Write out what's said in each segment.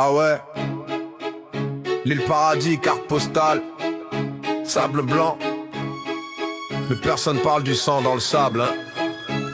Ah ouais. L'île Paradis, carte postale. Sable blanc. Mais personne parle du sang dans le sable, hein.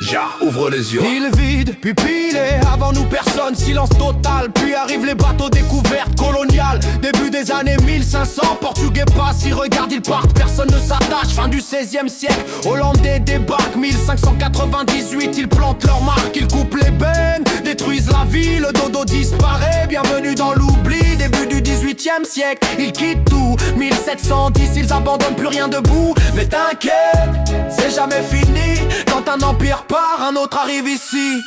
Ja, ouvre les yeux. Île vide, puis pilée, avant nous personne, silence total. Puis arrivent les bateaux découvertes coloniales. Début des années 1500, Portugais passent, ils regardent, ils partent, personne ne s'attache. Fin du 16e siècle, Hollandais débarquent. 1598, ils plantent leur marque, ils coupent les bennes, détruisent la ville, le dodo disparaît. Bienvenue dans l'oubli, début du 18e siècle, ils quittent tout. 1710, ils abandonnent, plus rien debout. Mais t'inquiète, c'est jamais fini. Quand un empire part, un autre arrive ici.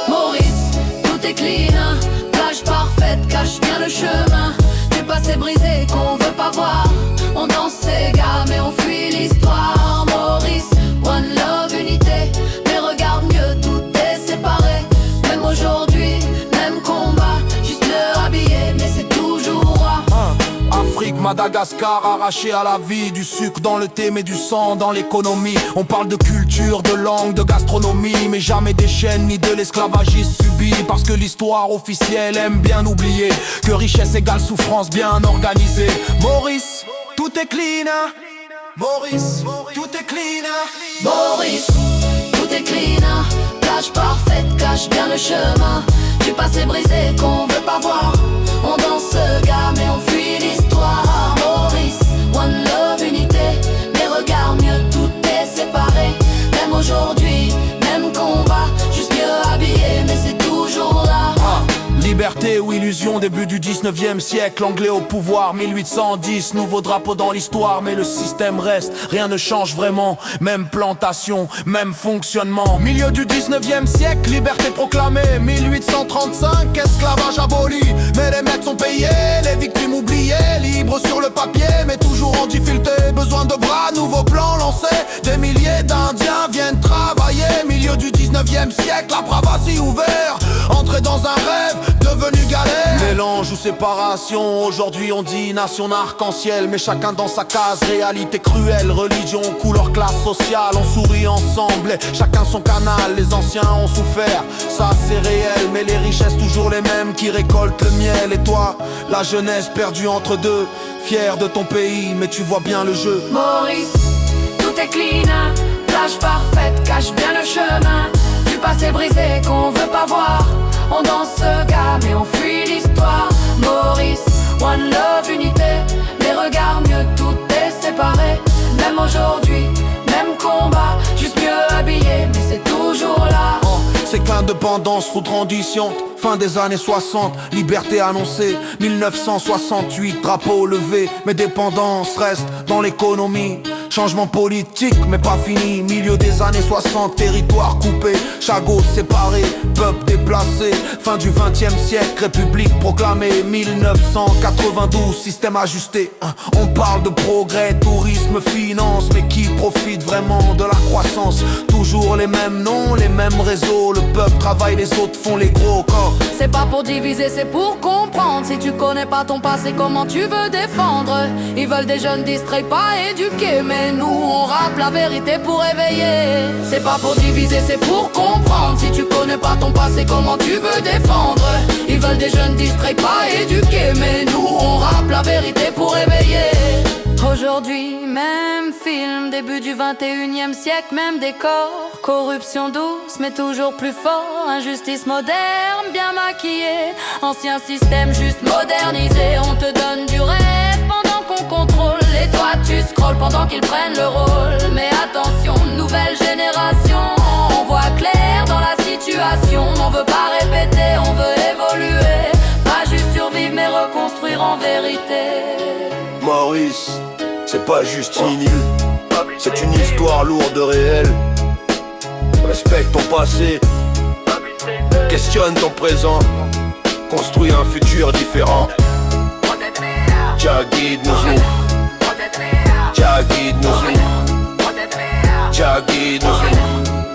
Maurice, tout est clean, plage parfaite, cache bien le chemin. Du passé brisé qu'on veut pas voir. On danse ses gammes et on fuit l'histoire. Maurice, one love, unité. Mais regarde mieux, tout est séparé. Même aujourd'hui, même combat. Juste mieux habillé, mais c'est toujours roi. Afrique, Madagascar, arraché à la vie. Du sucre dans le thé, mais du sang dans l'économie. On parle de culture, de langue, de gastronomie, mais jamais des chaînes ni de l'esclavagisme subi. Parce que l'histoire officielle aime bien oublier que richesse égale souffrance bien organisée. Maurice, tout est clean, hein. Maurice, tout est clean, hein. Maurice, tout est clean, plage parfaite, cache bien le chemin. Du passé brisé qu'on veut pas voir. On danse gamme et on fuit l'histoire. Maurice, one love, unité. Mais regarde mieux, tout est séparé. Même aujourd'hui, même combat. Juste mieux habillé, mais c'est toujours là. Liberté ou illusion, début du 19e siècle. Anglais au pouvoir, 1810, nouveau drapeau dans l'histoire. Mais le système reste, rien ne change vraiment. Même plantation, même fonctionnement. Milieu du 19e siècle, liberté proclamée. 1835, esclavage aboli. Mais les maîtres sont payés, les victimes oubliées. Libres sur le papier, mais toujours en difficulté. Besoin de bras, nouveaux plans lancés. Des milliers d'Indiens viennent travailler. Milieu du 19e siècle, la bravatie ouvert. Entrer dans un rêve, devenu galère. Mélange ou séparation, aujourd'hui on dit nation arc-en-ciel. Mais chacun dans sa case, réalité cruelle. Religion, couleur, classe sociale, on sourit ensemble. Et chacun son canal, les anciens ont souffert. Ça c'est réel, mais les richesses toujours les mêmes qui récoltent le miel. Et toi, la jeunesse perdue entre deux, fier de ton pays, mais tu vois bien le jeu. Maurice, tout est clean, plage parfaite, cache bien le chemin. Du passé brisé qu'on veut pas voir. On danse gamme et on fuit l'histoire. Maurice, one love, unité. Mais regarde mieux, tout est séparé. Même aujourd'hui, même combat. Juste mieux habillé, mais c'est toujours là. C'est qu'indépendance, route rendition. Fin des années 60, liberté annoncée. 1968, drapeau levé. Mais dépendance reste dans l'économie. Changement politique, mais pas fini. Milieu des années 60, territoire coupé. Chagot séparé, peuple déplacé. Fin du 20e siècle, république proclamée. 1992, système ajusté. On parle de progrès, tourisme, finance. Mais qui profite vraiment de la croissance? Toujours les mêmes noms, les mêmes réseaux. Le peuple travaille, les autres font les gros corps. C'est pas pour diviser, c'est pour comprendre. Si tu connais pas ton passé, comment tu veux défendre? Ils veulent des jeunes distraits, pas éduqués. Mais nous, on rappe la vérité pour éveiller. C'est pas pour diviser, c'est pour comprendre. Si tu connais pas ton passé, comment tu veux défendre? Ils veulent des jeunes distraits, pas éduqués. Mais nous, on rappe la vérité pour éveiller. Aujourd'hui, même film, début du 21e siècle, même décor. Corruption douce, mais toujours plus fort. Injustice moderne, bien maquillée. Ancien système juste modernisé. On te donne du rêve pendant qu'on contrôle. Et toi tu scrolles pendant qu'ils prennent le rôle. Mais attention, nouvelle génération. On voit clair dans la situation. On veut pas répéter, on veut évoluer. Pas juste survivre, mais reconstruire en vérité. Maurice, c'est pas juste une île, c'est une histoire lourde de réel. Respecte ton passé, questionne ton présent, construis un futur différent. Jah guide-nous, Jah guide-nous, Jah guide-nous.